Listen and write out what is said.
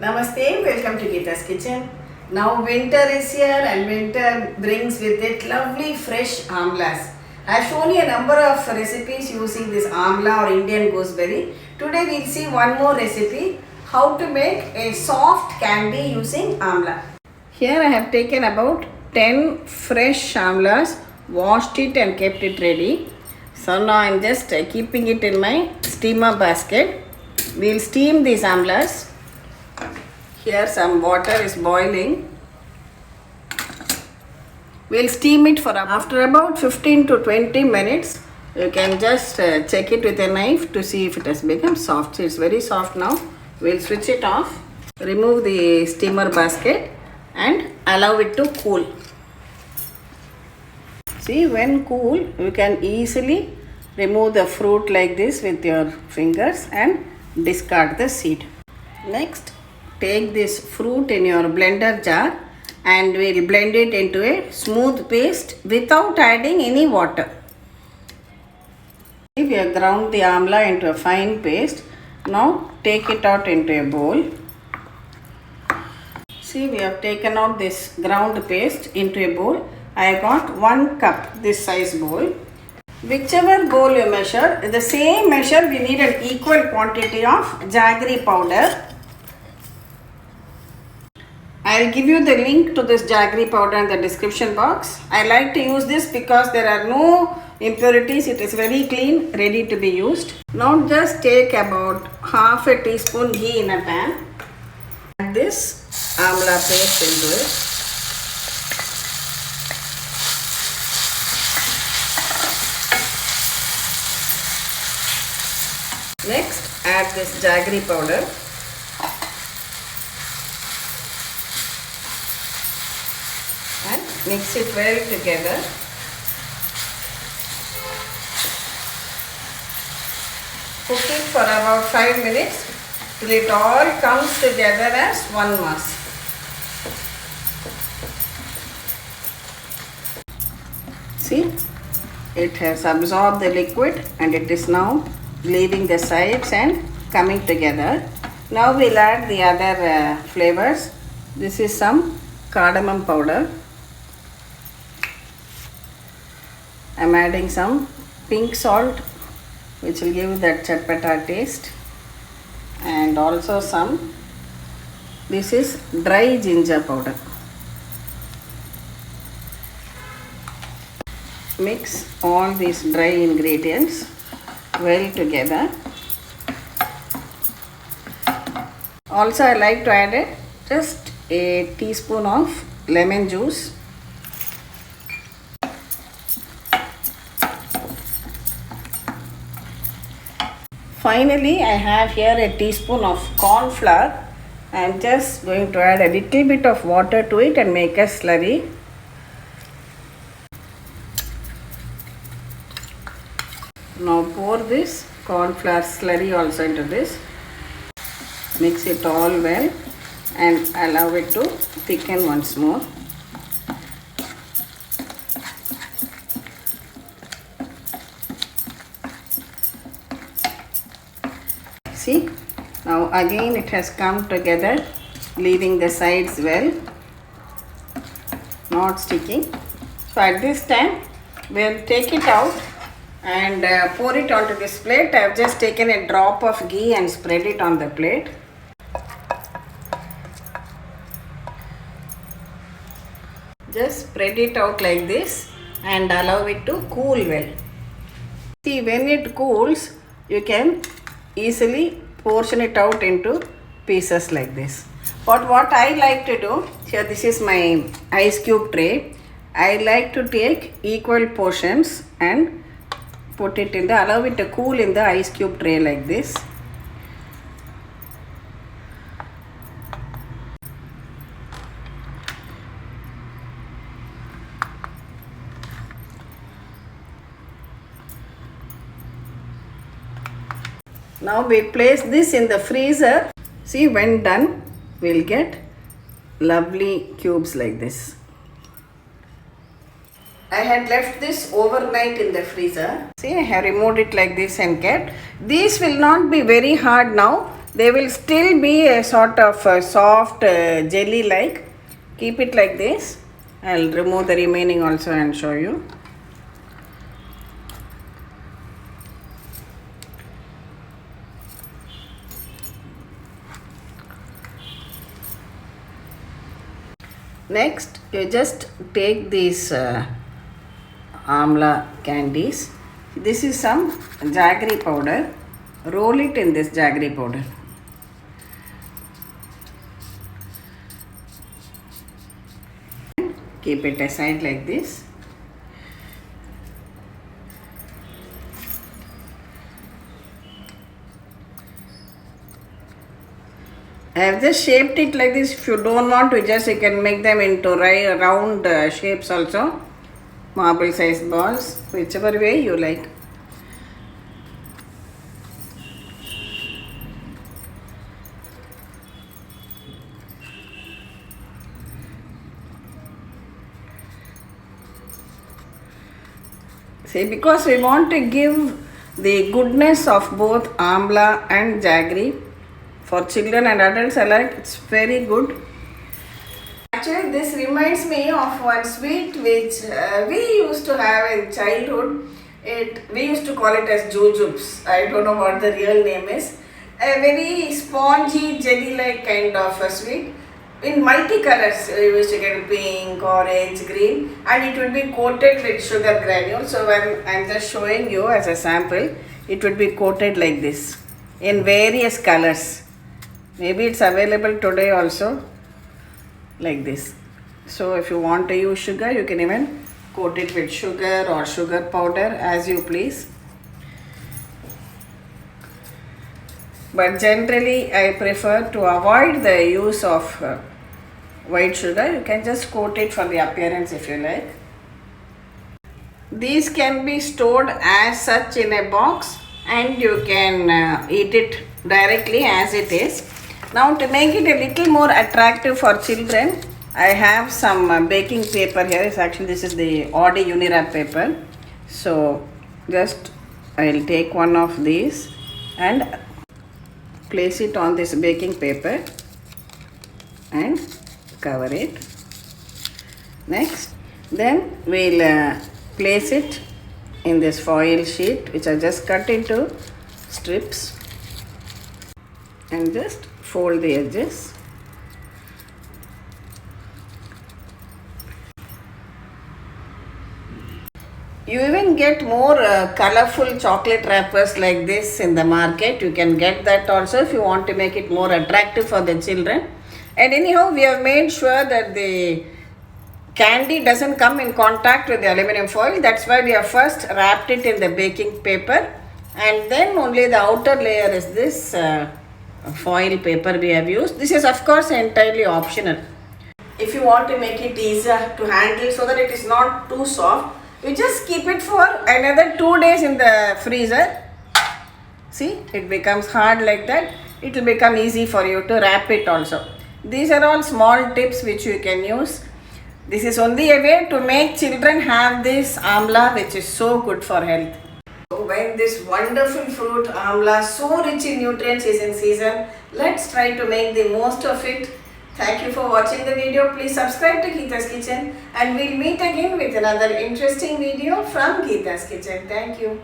Namaste, welcome to Geeta's Kitchen. Now winter is here and winter brings with it lovely fresh amlas. I have shown you a number of recipes using this amla or Indian gooseberry. Today we'll see one more recipe, how to make a soft candy using amla. Here I have taken about 10 fresh amlas, washed it and kept it ready. So now I am just keeping it in my steamer basket. We'll steam these amlas. Here some water is boiling. We'll steam it for after about 15 to 20 minutes. You can just check it with a knife to see if it has become soft. So it's very soft now. We'll switch it off. Remove the steamer basket and allow it to cool. See, when cool, you can easily remove the fruit like this with your fingers and discard the seed. Next, take this fruit in your blender jar and we'll blend it into a smooth paste without adding any water. We have ground the amla into a fine paste. Now take it out into a bowl. See, we have taken out this ground paste into a bowl. I got 1 cup, this size bowl. Whichever bowl you measure, in the same measure we need an equal quantity of jaggery powder. I'll give you the link to this jaggery powder in the description box. I like to use this because there are no impurities. It is very clean, ready to be used. Now just take about half a teaspoon ghee in a pan. Add this amla paste into it. Next, add this jaggery powder. And mix it well together. Cook it for about 5 minutes till it all comes together as one mass. See, it has absorbed the liquid and it is now leaving the sides and coming together. Now we'll add the other flavors. This is some cardamom powder. I'm adding some pink salt which will give that chatpata taste, and also some, this is dry ginger powder. Mix all these dry ingredients well together. Also I like to add just a teaspoon of lemon juice. Finally, I have here a teaspoon of cornflour. I am just going to add a little bit of water to it and make a slurry. Now pour this cornflour slurry also into this. Mix it all well and allow it to thicken once more. See, now again it has come together, leaving the sides well, not sticking. So at this time, we'll take it out and pour it onto this plate. I have just taken a drop of ghee and spread it on the plate. Just spread it out like this and allow it to cool well. See, when it cools, you can easily portion it out into pieces like this. But what I like to do, here this is my ice cube tray. I like to take equal portions and put it in the, allow it to cool in the ice cube tray like this. Now we place this in the freezer. See, when done, we'll get lovely cubes like this. I had left this overnight in the freezer. See, I have removed it like this and kept. These will not be very hard now. They will still be a sort of soft jelly like. Keep it like this. I'll remove the remaining also and show you. Next, you just take these Amla candies. This is some Jaggery powder. Roll it in this Jaggery powder. Keep it aside like this. I have just shaped it like this. If you don't want to, you can make them into round shapes also. Marble sized balls, whichever way you like. See, because we want to give the goodness of both Amla and Jaggery for children and adults alike, it's very good. Actually, this reminds me of one sweet which we used to have in childhood. We used to call it as jujubes. I don't know what the real name is. A very spongy, jelly-like kind of a sweet. In multicolors, we used to get pink, orange, green, and it would be coated with sugar granules. So when I'm just showing you as a sample, it would be coated like this in various colors. Maybe it's available today also like this. So if you want to use sugar, you can even coat it with sugar or sugar powder as you please. But generally I prefer to avoid the use of white sugar. You can just coat it for the appearance if you like. These can be stored as such in a box and you can eat it directly as it is. Now to make it a little more attractive for children, I have some baking paper here. This is the Audi Unirap paper. So just I will take one of these and place it on this baking paper and cover it. Next, then we'll place it in this foil sheet which I just cut into strips and just fold the edges. You even get more colorful chocolate wrappers like this in the market. You can get that also if you want to make it more attractive for the children. And anyhow, we have made sure that the candy doesn't come in contact with the aluminum foil. That's why we have first wrapped it in the baking paper and then only the outer layer is this foil paper we have used. This is of course entirely optional. If you want to make it easier to handle so that it is not too soft, you just keep it for another 2 days in the freezer. See, it becomes hard like that. It will become easy for you to wrap it also. These are all small tips which you can use. This is only a way to make children have this Amla which is so good for health. So when this wonderful fruit Amla, so rich in nutrients, is in season, let's try to make the most of it. Thank you for watching the video. Please subscribe to Geeta's Kitchen and we'll meet again with another interesting video from Geeta's Kitchen. Thank you.